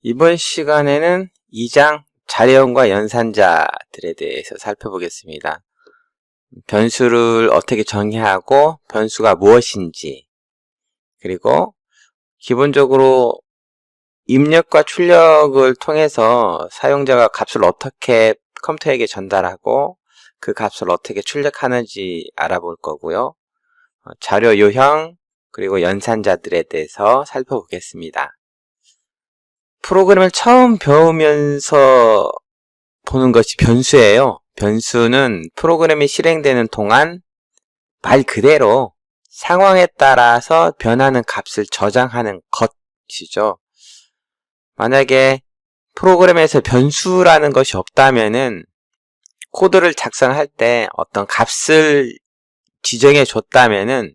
이번 시간에는 2장 자료형과 연산자들에 대해서 살펴보겠습니다. 변수를 어떻게 정의하고 변수가 무엇인지, 그리고 기본적으로 입력과 출력을 통해서 사용자가 값을 어떻게 컴퓨터에게 전달하고 그 값을 어떻게 출력하는지 알아볼 거고요. 자료 요형 그리고 연산자들에 대해서 살펴보겠습니다. 프로그램을 처음 배우면서 보는 것이 변수예요. 변수는 프로그램이 실행되는 동안 말 그대로 상황에 따라서 변하는 값을 저장하는 것이죠. 만약에 프로그램에서 변수라는 것이 없다면은 코드를 작성할 때 어떤 값을 지정해 줬다면은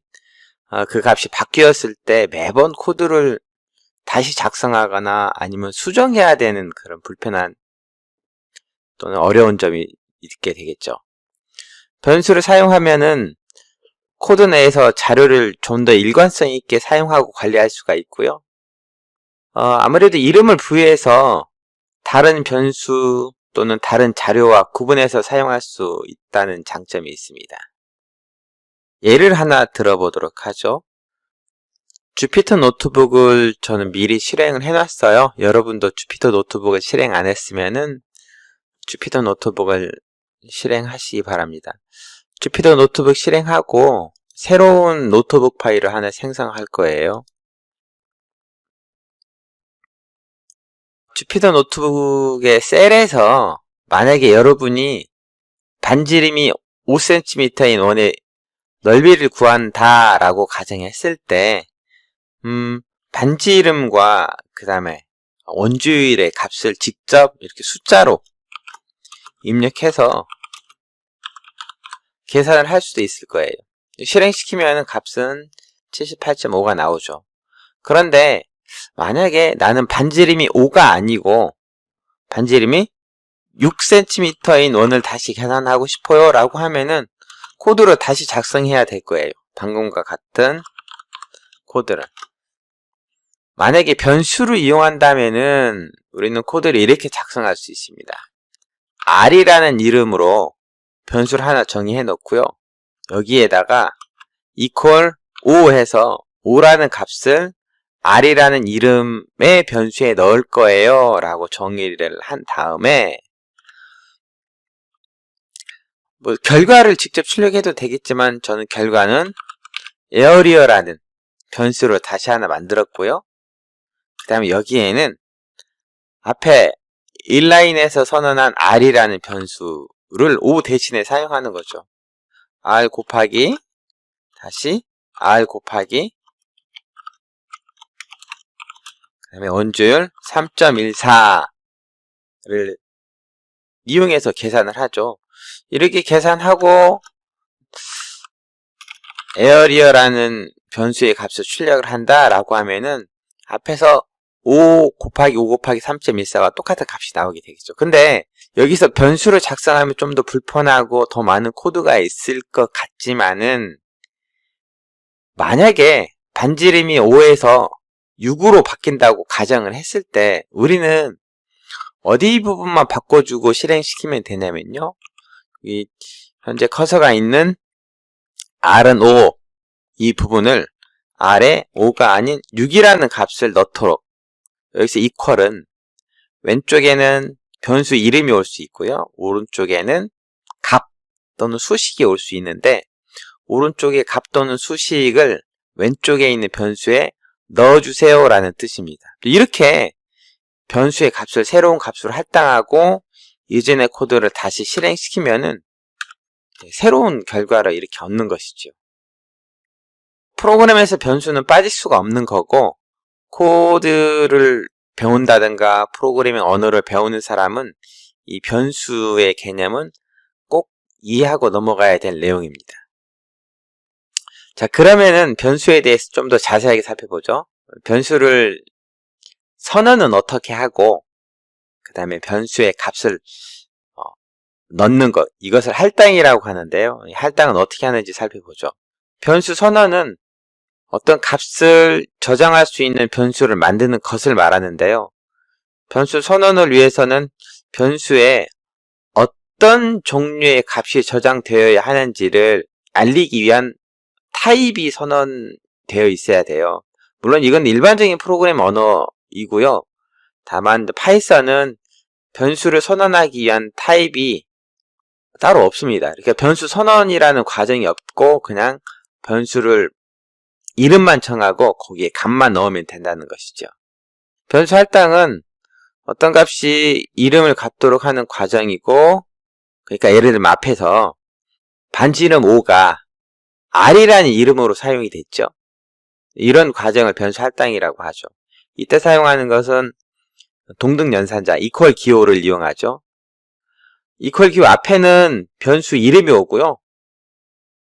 그 값이 바뀌었을 때 매번 코드를 다시 작성하거나 아니면 수정해야 되는 그런 불편한 또는 어려운 점이 있게 되겠죠. 변수를 사용하면은 코드 내에서 자료를 좀 더 일관성 있게 사용하고 관리할 수가 있고요. 아무래도 이름을 부여해서 다른 변수 또는 다른 자료와 구분해서 사용할 수 있다는 장점이 있습니다. 예를 하나 들어보도록 하죠. 주피터 노트북을 저는 미리 실행을 해놨어요. 여러분도 주피터 노트북을 실행 안 했으면은 주피터 노트북을 실행하시기 바랍니다. 주피터 노트북 실행하고 새로운 노트북 파일을 하나 생성할 거예요. 주피터 노트북의 셀에서 만약에 여러분이 반지름이 5cm인 원의 넓이를 구한다 라고 가정했을 때 반지름과 그 다음에 원주율의 값을 직접 이렇게 숫자로 입력해서 계산을 할 수도 있을 거예요. 실행시키면 값은 78.5가 나오죠. 그런데 만약에 나는 반지름이 5가 아니고 반지름이 6cm인 원을 다시 계산하고 싶어요 라고 하면은 코드를 다시 작성해야 될 거예요. 방금과 같은 코드를. 만약에 변수를 이용한다면은 우리는 코드를 이렇게 작성할 수 있습니다. r이라는 이름으로 변수를 하나 정의해 놓고요. 여기에다가 equal 5 해서 5라는 값을 r이라는 이름의 변수에 넣을 거예요 라고 정의를 한 다음에 결과를 직접 출력해도 되겠지만 저는 결과는 에어리어라는 변수로 다시 하나 만들었고요. 그 다음에 여기에는 앞에 inline에서 선언한 r이라는 변수를 5 대신에 사용하는 거죠. r 곱하기 다시 r 곱하기 그 다음에 원주율 3.14를 이용해서 계산을 하죠. 이렇게 계산하고 에어리어라는 변수의 값을 출력을 한다 라고 하면은 앞에서 5 곱하기 5 곱하기 3.14가 똑같은 값이 나오게 되겠죠. 근데 여기서 변수를 작성하면 좀 더 불편하고 더 많은 코드가 있을 것 같지만은 만약에 반지름이 5에서 6으로 바뀐다고 가정을 했을 때 우리는 어디 부분만 바꿔주고 실행시키면 되냐면요. 이 현재 커서가 있는 r은 5 이 부분을 r에 5가 아닌 6이라는 값을 넣도록 여기서 equal은 왼쪽에는 변수 이름이 올 수 있고요. 오른쪽에는 값 또는 수식이 올 수 있는데 오른쪽에 값 또는 수식을 왼쪽에 있는 변수에 넣어주세요 라는 뜻입니다. 이렇게 변수의 값을 새로운 값으로 할당하고 이전의 코드를 다시 실행시키면은 새로운 결과를 이렇게 얻는 것이죠. 프로그램에서 변수는 빠질 수가 없는 거고 코드를 배운다든가 프로그래밍 언어를 배우는 사람은 이 변수의 개념은 꼭 이해하고 넘어가야 될 내용입니다. 자, 그러면은 변수에 대해서 좀 더 자세하게 살펴보죠. 변수를 선언은 어떻게 하고 그 다음에 변수의 값을 넣는 것, 이것을 할당이라고 하는데요. 이 할당은 어떻게 하는지 살펴보죠. 변수 선언은 어떤 값을 저장할 수 있는 변수를 만드는 것을 말하는데요. 변수 선언을 위해서는 변수에 어떤 종류의 값이 저장되어야 하는지를 알리기 위한 타입이 선언되어 있어야 돼요. 물론 이건 일반적인 프로그램 언어이고요. 다만 파이썬은 변수를 선언하기 위한 타입이 따로 없습니다. 그러니까 변수 선언이라는 과정이 없고 그냥 변수를 이름만 정하고 거기에 값만 넣으면 된다는 것이죠. 변수 할당은 어떤 값이 이름을 갖도록 하는 과정이고, 그러니까 예를 들면 앞에서 반지 이름 5가 R이라는 이름으로 사용이 됐죠. 이런 과정을 변수 할당이라고 하죠. 이때 사용하는 것은 동등 연산자 equal 기호를 이용하죠. equal 기호 앞에는 변수 이름이 오고요.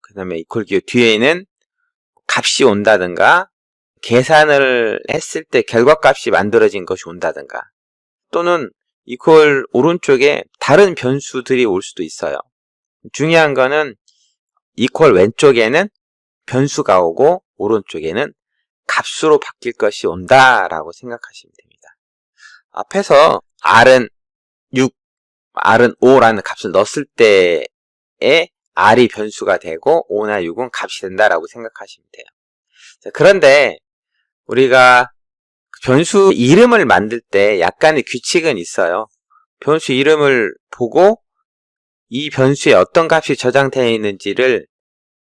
그 다음에 equal 기호 뒤에는 값이 온다든가 계산을 했을 때 결과값이 만들어진 것이 온다든가 또는 equal 오른쪽에 다른 변수들이 올 수도 있어요. 중요한 거는 equal 왼쪽에는 변수가 오고 오른쪽에는 값으로 바뀔 것이 온다라고 생각하시면 됩니다. 앞에서 R은 6, R은 5라는 값을 넣었을 때에 R이 변수가 되고 5나 6은 값이 된다라고 생각하시면 돼요. 자, 그런데 우리가 변수 이름을 만들 때 약간의 규칙은 있어요. 변수 이름을 보고 이 변수에 어떤 값이 저장되어 있는지를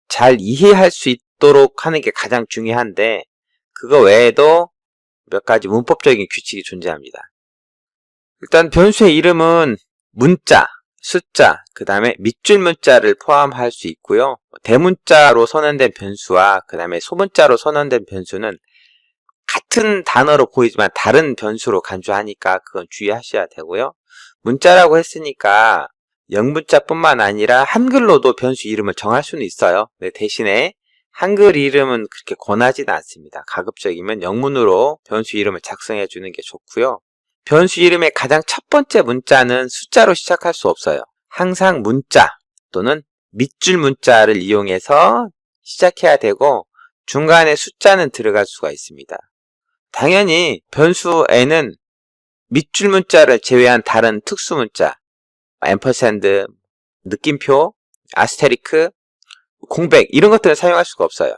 잘 이해할 수 있도록 하는 게 가장 중요한데 그거 외에도 몇 가지 문법적인 규칙이 존재합니다. 일단 변수의 이름은 문자, 숫자, 그 다음에 밑줄 문자를 포함할 수 있고요. 대문자로 선언된 변수와 그 다음에 소문자로 선언된 변수는 같은 단어로 보이지만 다른 변수로 간주하니까 그건 주의하셔야 되고요. 문자라고 했으니까 영문자뿐만 아니라 한글로도 변수 이름을 정할 수는 있어요. 대신에 한글 이름은 그렇게 권하지는 않습니다. 가급적이면 영문으로 변수 이름을 작성해 주는 게 좋고요. 변수 이름의 가장 첫 번째 문자는 숫자로 시작할 수 없어요. 항상 문자 또는 밑줄 문자를 이용해서 시작해야 되고 중간에 숫자는 들어갈 수가 있습니다. 당연히 변수에는 밑줄 문자를 제외한 다른 특수 문자, 앰퍼샌드, 느낌표, 아스테리크, 공백 이런 것들을 사용할 수가 없어요.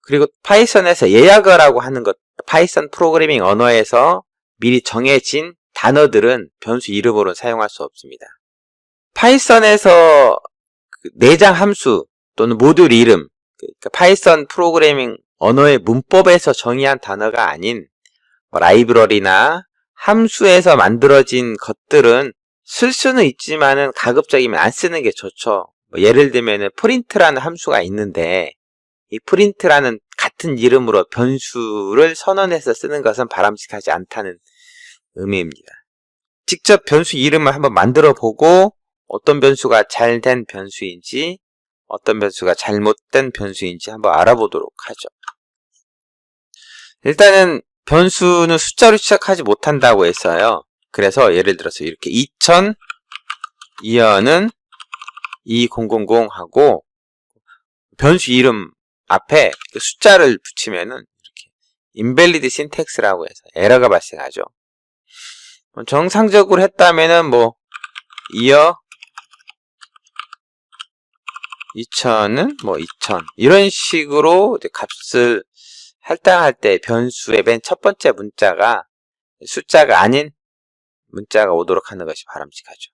그리고 파이썬에서 예약어라고 하는 것, 파이썬 프로그래밍 언어에서 미리 정해진 단어들은 변수 이름으로 사용할 수 없습니다. 파이썬에서 내장 함수 또는 모듈 이름, 그러니까 파이썬 프로그래밍 언어의 문법에서 정의한 단어가 아닌 라이브러리나 함수에서 만들어진 것들은 쓸 수는 있지만은 가급적이면 안 쓰는 게 좋죠. 예를 들면 프린트라는 함수가 있는데 이 프린트라는 같은 이름으로 변수를 선언해서 쓰는 것은 바람직하지 않다는 의미입니다. 직접 변수 이름을 한번 만들어 보고 어떤 변수가 잘된 변수인지 어떤 변수가 잘못된 변수인지 한번 알아보도록 하죠. 일단은 변수는 숫자로 시작하지 못한다고 했어요. 그래서 예를 들어서 이렇게 2002년은 2000 하고 변수 이름 앞에 숫자를 붙이면은 이렇게 invalid syntax라고 해서 에러가 발생하죠. 정상적으로 했다면은 뭐 year 2000은 뭐 2000 이런 식으로 값을 할당할 때 변수의 맨 첫 번째 문자가 숫자가 아닌 문자가 오도록 하는 것이 바람직하죠.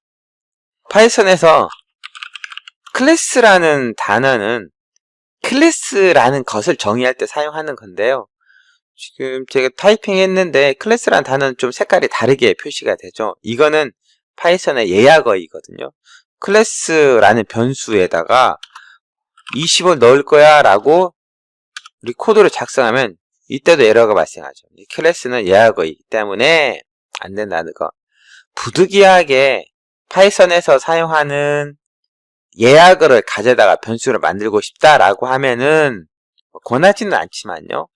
파이썬에서 클래스라는 단어는 클래스라는 것을 정의할 때 사용하는 건데요. 지금 제가 타이핑 했는데 클래스라는 단어는 좀 색깔이 다르게 표시가 되죠. 이거는 파이썬의 예약어이거든요. 클래스라는 변수에다가 20을 넣을 거야 라고 우리 코드를 작성하면 이때도 에러가 발생하죠. 이 클래스는 예약어이기 때문에 안 된다는 거. 부득이하게 파이썬에서 사용하는 예약어를 가져다가 변수를 만들고 싶다라고 하면은 권하지는 않지만요.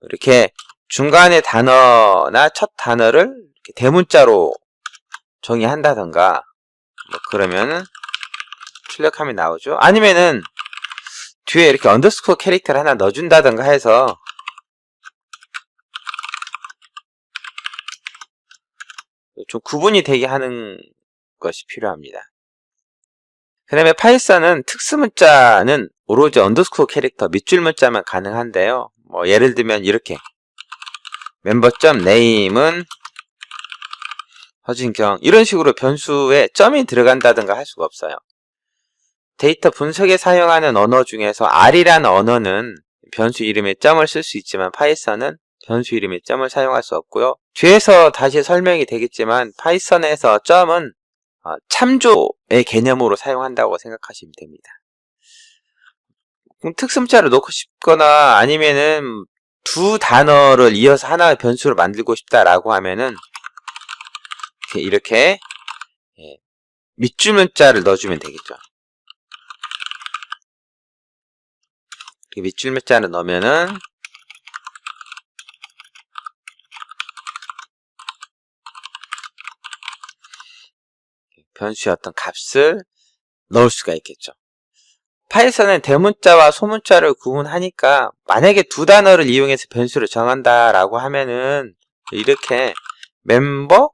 이렇게 중간의 단어나 첫 단어를 이렇게 대문자로 정의한다던가 뭐 그러면은 출력하면 나오죠. 아니면은 뒤에 이렇게 언더스코어 캐릭터를 하나 넣어준다던가 해서 좀 구분이 되게 하는 것이 필요합니다. 그 다음에 파이썬은 특수문자는 오로지 언더스코어 캐릭터 밑줄 문자만 가능한데요. 뭐 예를 들면 이렇게 멤버.name은 허진경 이런 식으로 변수에 점이 들어간다든가 할 수가 없어요. 데이터 분석에 사용하는 언어 중에서 R이라는 언어는 변수 이름에 점을 쓸 수 있지만 파이썬은 변수 이름에 점을 사용할 수 없고요. 뒤에서 다시 설명이 되겠지만 파이썬에서 점은 참조의 개념으로 사용한다고 생각하시면 됩니다. 특수문자를 넣고 싶거나 아니면은 두 단어를 이어서 하나의 변수를 만들고 싶다라고 하면은 이렇게 밑줄 문자를 넣어주면 되겠죠. 밑줄 문자를 넣으면은 변수의 어떤 값을 넣을 수가 있겠죠. 파이썬은 대문자와 소문자를 구분하니까 만약에 두 단어를 이용해서 변수를 정한다라고 하면은 이렇게 멤버,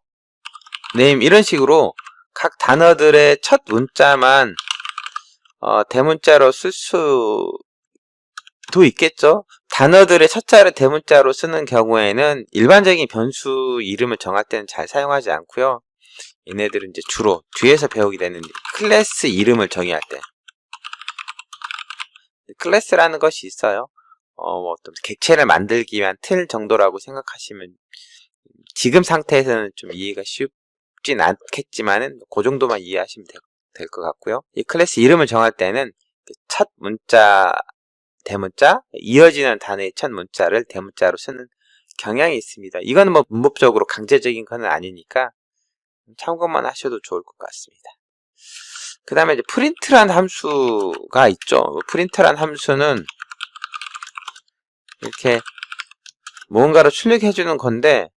네임 이런 식으로 각 단어들의 첫 문자만 대문자로 쓸 수도 있겠죠. 단어들의 첫 자를 대문자로 쓰는 경우에는 일반적인 변수 이름을 정할 때는 잘 사용하지 않고요. 얘네들은 이제 주로 뒤에서 배우게 되는 클래스 이름을 정의할 때 클래스라는 것이 있어요. 뭐 어떤 객체를 만들기 위한 틀 정도라고 생각하시면 지금 상태에서는 좀 이해가 쉽진 않겠지만은 그 정도만 이해하시면 될 것 같고요. 이 클래스 이름을 정할 때는 첫 문자, 대문자, 이어지는 단어의 첫 문자를 대문자로 쓰는 경향이 있습니다. 이거는 뭐 문법적으로 강제적인 건 아니니까 참고만 하셔도 좋을 것 같습니다. 그 다음에 이제 프린트란 함수가 있죠. 프린트란 함수는 이렇게 무언가를 출력해주는 건데,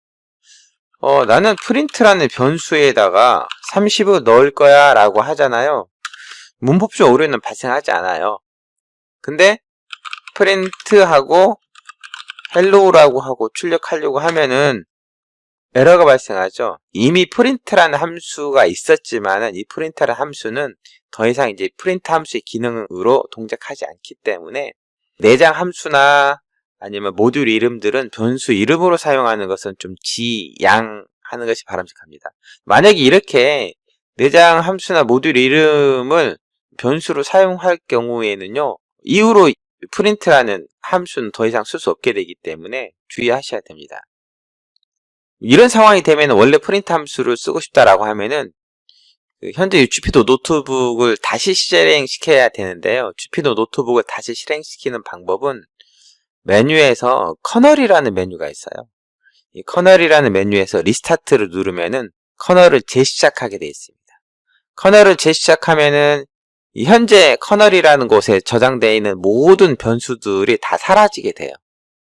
나는 프린트라는 변수에다가 30을 넣을 거야 라고 하잖아요. 문법적 오류는 발생하지 않아요. 근데 프린트하고 헬로우라고 하고 출력하려고 하면은 에러가 발생하죠. 이미 프린트라는 함수가 있었지만은 이 프린트라는 함수는 더 이상 이제 프린트 함수의 기능으로 동작하지 않기 때문에 내장 함수나 아니면 모듈 이름들은 변수 이름으로 사용하는 것은 좀 지양하는 것이 바람직합니다. 만약에 이렇게 내장 함수나 모듈 이름을 변수로 사용할 경우에는요, 이후로 프린트라는 함수는 더 이상 쓸 수 없게 되기 때문에 주의하셔야 됩니다. 이런 상황이 되면 원래 프린트 함수를 쓰고 싶다라고 하면은 현재 주피도 노트북을 다시 실행시켜야 되는데요. 주피도 노트북을 다시 실행시키는 방법은 메뉴에서 커널이라는 메뉴가 있어요. 이 커널이라는 메뉴에서 리스타트를 누르면은 커널을 재시작하게 되어 있습니다. 커널을 재시작하면은 현재 커널이라는 곳에 저장되어 있는 모든 변수들이 다 사라지게 돼요.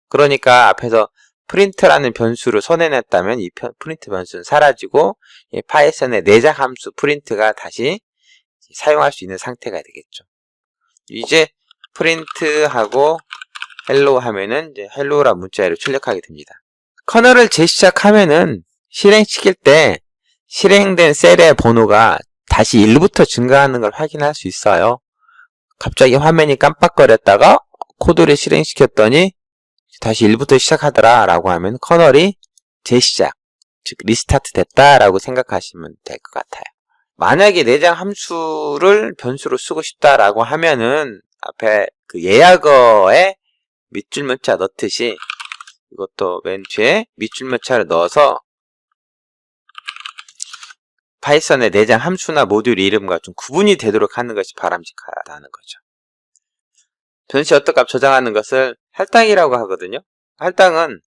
그러니까 앞에서 프린트라는 변수를 손해냈다면 이 프린트 변수는 사라지고 파이썬의 내장 함수 프린트가 다시 사용할 수 있는 상태가 되겠죠. 이제 프린트하고 헬로 하면은 이제 헬로라 문자를 출력하게 됩니다. 커널을 재시작하면은 실행시킬 때 실행된 셀의 번호가 다시 1부터 증가하는 걸 확인할 수 있어요. 갑자기 화면이 깜빡거렸다가 코드를 실행시켰더니 다시 1부터 시작하더라 라고 하면 커널이 재시작, 즉 리스타트 됐다 라고 생각하시면 될 것 같아요. 만약에 내장 함수를 변수로 쓰고 싶다 라고 하면은 앞에 그 예약어에 밑줄 문자 넣듯이 이것도 맨 뒤에 밑줄 문자를 넣어서 파이썬의 내장 함수나 모듈 이름과 좀 구분이 되도록 하는 것이 바람직하다는 거죠. 변수의 어떤 값 저장하는 것을 할당이라고 하거든요. 할당은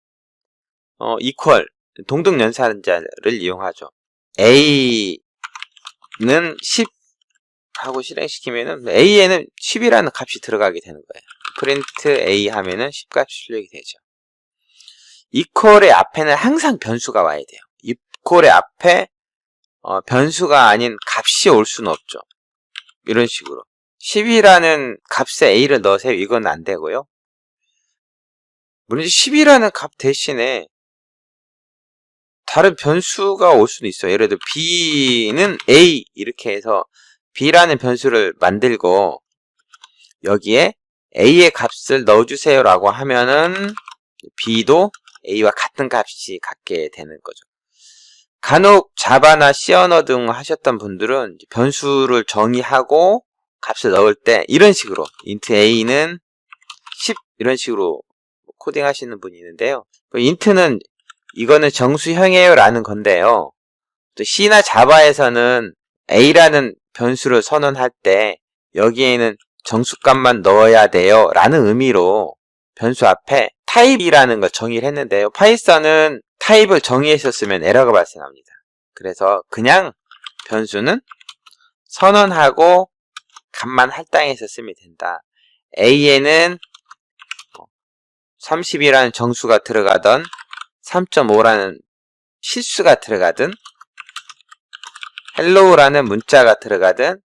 equal 동등 연산자를 이용하죠. a는 10 하고 실행시키면은 a에는 10이라는 값이 들어가게 되는 거예요. 프린트 a 하면은 10값이 출력이 되죠. equal의 앞에는 항상 변수가 와야 돼요. equal의 앞에 변수가 아닌 값이 올 수는 없죠. 이런 식으로 10이라는 값에 a를 넣으세요. 이건 안 되고요. 물론 10이라는 값 대신에 다른 변수가 올 수도 있어요. 예를 들어 b는 a 이렇게 해서 b라는 변수를 만들고 여기에 a의 값을 넣어주세요 라고 하면은 b도 a와 같은 값이 갖게 되는 거죠. 간혹 자바나 C 언어 등 하셨던 분들은 변수를 정의하고 값을 넣을 때 이런 식으로 int a는 10 이런 식으로 코딩 하시는 분이 있는데요. int는 이거는 정수형이에요 라는 건데요. 또 C나 자바에서는 a라는 변수를 선언할 때 여기에는 정수값만 넣어야 돼요 라는 의미로 변수 앞에 타입이라는 걸 정의를 했는데요. 파이썬은 타입을 정의했었으면 에러가 발생합니다. 그래서 그냥 변수는 선언하고 값만 할당해서 쓰면 된다. a에는 30이라는 정수가 들어가던 3.5라는 실수가 들어가든 hello라는 문자가 들어가든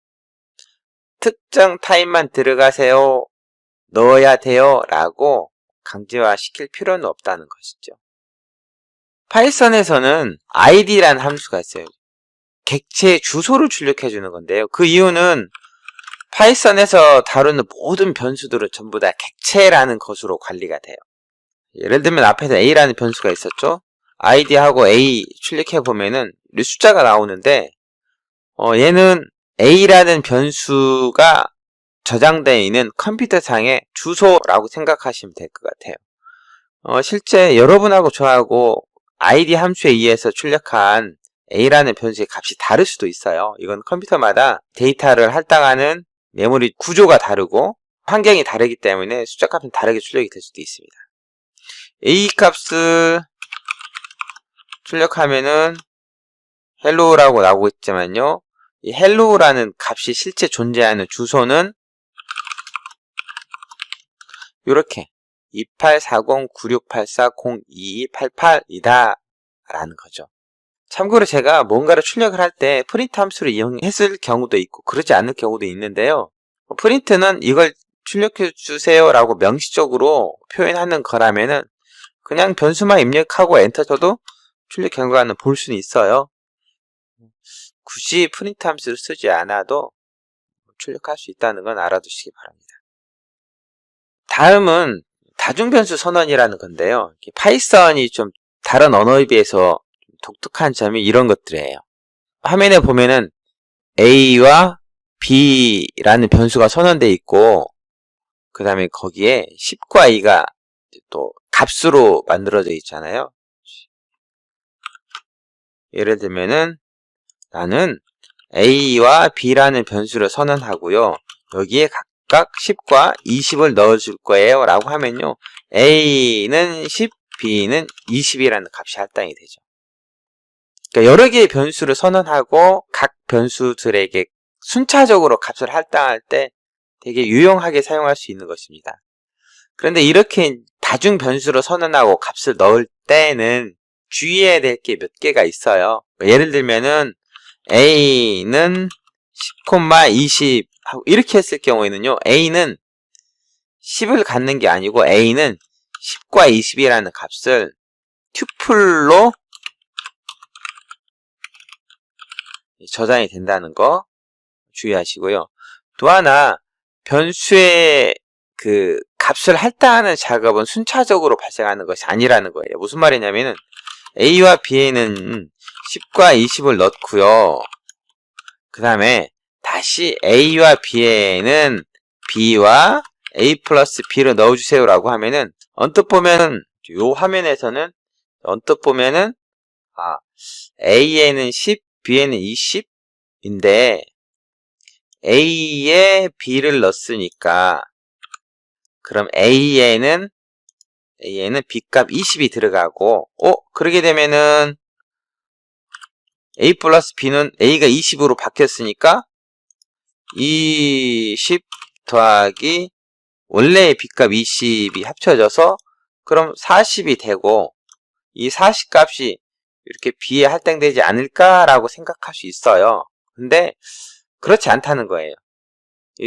특정 타입만 들어가세요, 넣어야 돼요 라고 강제화시킬 필요는 없다는 것이죠. 파이썬에서는 id라는 함수가 있어요. 객체 주소를 출력해 주는 건데요. 그 이유는 파이썬에서 다루는 모든 변수들은 전부 다 객체라는 것으로 관리가 돼요. 예를 들면 앞에서 a라는 변수가 있었죠. id하고 a 출력해 보면은 숫자가 나오는데 얘는 a라는 변수가 저장되어 있는 컴퓨터상의 주소라고 생각하시면 될 것 같아요. 실제 여러분하고 저하고 id 함수에 의해서 출력한 a라는 변수의 값이 다를 수도 있어요. 이건 컴퓨터마다 데이터를 할당하는 메모리 구조가 다르고 환경이 다르기 때문에 숫자 값은 다르게 출력이 될 수도 있습니다. a 값을 출력하면은 hello라고 나오고 있지만요. 이 hello라는 값이 실제 존재하는 주소는 이렇게 284096840288이다 라는 거죠. 참고로 제가 뭔가를 출력을 할 때 프린트 함수를 이용했을 경우도 있고 그러지 않을 경우도 있는데요. 프린트는 이걸 출력해 주세요 라고 명시적으로 표현하는 거라면은 그냥 변수만 입력하고 엔터 쳐도 출력 결과는 볼 수는 있어요. 굳이 프린트 함수를 쓰지 않아도 출력할 수 있다는 건 알아두시기 바랍니다. 다음은 다중변수 선언이라는 건데요. 파이썬이 좀 다른 언어에 비해서 독특한 점이 이런 것들이에요. 화면에 보면은 a와 b라는 변수가 선언되어 있고 그 다음에 거기에 10과 2가 또 값으로 만들어져 있잖아요. 예를 들면은 나는 a와 b라는 변수를 선언하고요. 여기에 각각 10과 20을 넣어줄 거예요 라고 하면요. a는 10, b는 20이라는 값이 할당이 되죠. 그러니까 여러 개의 변수를 선언하고 각 변수들에게 순차적으로 값을 할당할 때 되게 유용하게 사용할 수 있는 것입니다. 그런데 이렇게 다중 변수로 선언하고 값을 넣을 때는 주의해야 될 게 몇 개가 있어요. 예를 들면은 a는 10,20 하고 이렇게 했을 경우에는요. a는 10을 갖는 게 아니고 a는 10과 20이라는 값을 튜플로 저장이 된다는 거 주의하시고요. 또 하나 변수의 그 값을 할당하는 작업은 순차적으로 발생하는 것이 아니라는 거예요. 무슨 말이냐면은 a와 b에는 10과 20을 넣고요. 그 다음에 다시 a와 b에는 b와 a 플러스 b를 넣어주세요 라고 하면은 언뜻 보면은 요 화면에서는 언뜻 보면은 a에는 10, b에는 20인데 a에 b를 넣었으니까 그럼 a에는 b값 20이 들어가고 그러게 되면은 a 플러스 b는 a가 20으로 바뀌었으니까 20 더하기 원래의 b값 20이 합쳐져서 그럼 40이 되고 이 40 값이 이렇게 B에 할당되지 않을까라고 생각할 수 있어요. 근데 그렇지 않다는 거예요.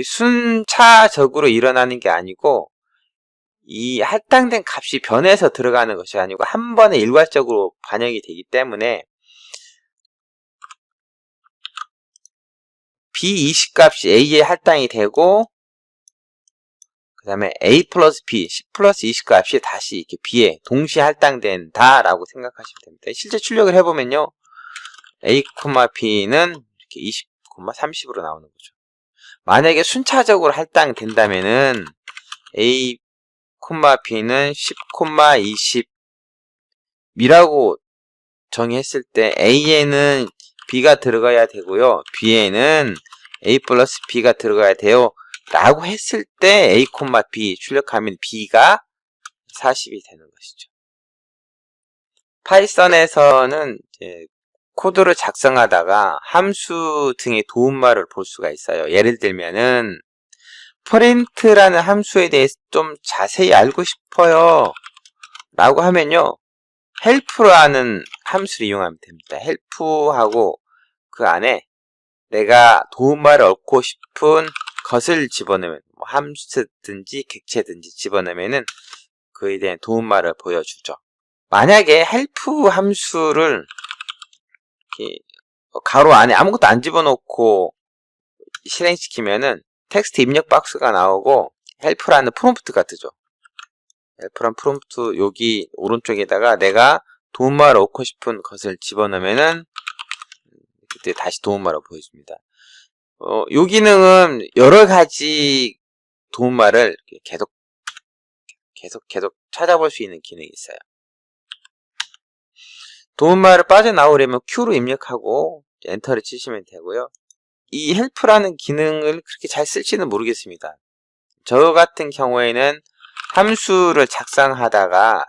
순차적으로 일어나는 게 아니고 이 할당된 값이 변해서 들어가는 것이 아니고 한 번에 일괄적으로 반영이 되기 때문에 B 20값이 A에 할당이 되고 그 다음에 A 플러스 B, 10 플러스 20값이 다시 이렇게 B에 동시에 할당된다라고 생각하시면 됩니다. 실제 출력을 해보면요. A, B는 이렇게 20, 30으로 나오는 거죠. 만약에 순차적으로 할당된다면은 A, B는 10, 20이라고 정의했을 때 A에는 B가 들어가야 되고요. B에는 A 플러스 B가 들어가야 돼요. 라고 했을 때 A, B 출력하면 B가 40이 되는 것이죠. 파이썬에서는 이제 코드를 작성하다가 함수 등의 도움말을 볼 수가 있어요. 예를 들면은 print라는 함수에 대해서 좀 자세히 알고 싶어요. 라고 하면요. help라는 함수를 이용하면 됩니다. help하고 그 안에 내가 도움말을 얻고 싶은 것을 집어넣으면 뭐 함수든지 객체든지 집어넣으면은 그에 대한 도움말을 보여주죠. 만약에 help 함수를 이렇게 가로 안에 아무것도 안 집어넣고 실행시키면은 텍스트 입력 박스가 나오고 help라는 프롬프트가 뜨죠. help라는 프롬프트 여기 오른쪽에다가 내가 도움말을 얻고 싶은 것을 집어넣으면은 그때 다시 도움말을 보여줍니다. 이 기능은 여러 가지 도움말을 계속 찾아볼 수 있는 기능이 있어요. 도움말을 빠져나오려면 Q로 입력하고 엔터를 치시면 되고요. 이 help라는 기능을 그렇게 잘 쓸지는 모르겠습니다. 저 같은 경우에는 함수를 작성하다가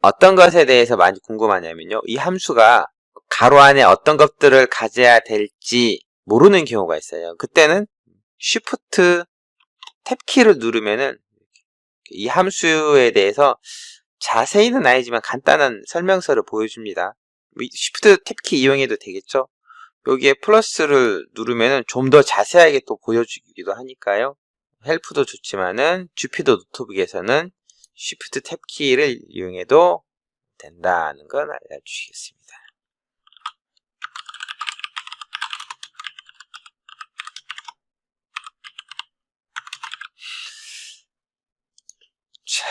어떤 것에 대해서 많이 궁금하냐면요. 이 함수가 가로 안에 어떤 것들을 가져야 될지 모르는 경우가 있어요. 그때는 Shift 탭키를 누르면은 이 함수에 대해서 자세히는 아니지만 간단한 설명서를 보여줍니다. Shift 탭키 이용해도 되겠죠? 여기에 플러스를 누르면은 좀 더 자세하게 또 보여주기도 하니까요. 헬프도 좋지만은 주피터 노트북에서는 Shift 탭키를 이용해도 된다는 건 알려주시겠습니다. 자,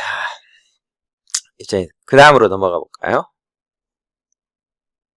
이제 그 다음으로 넘어가 볼까요?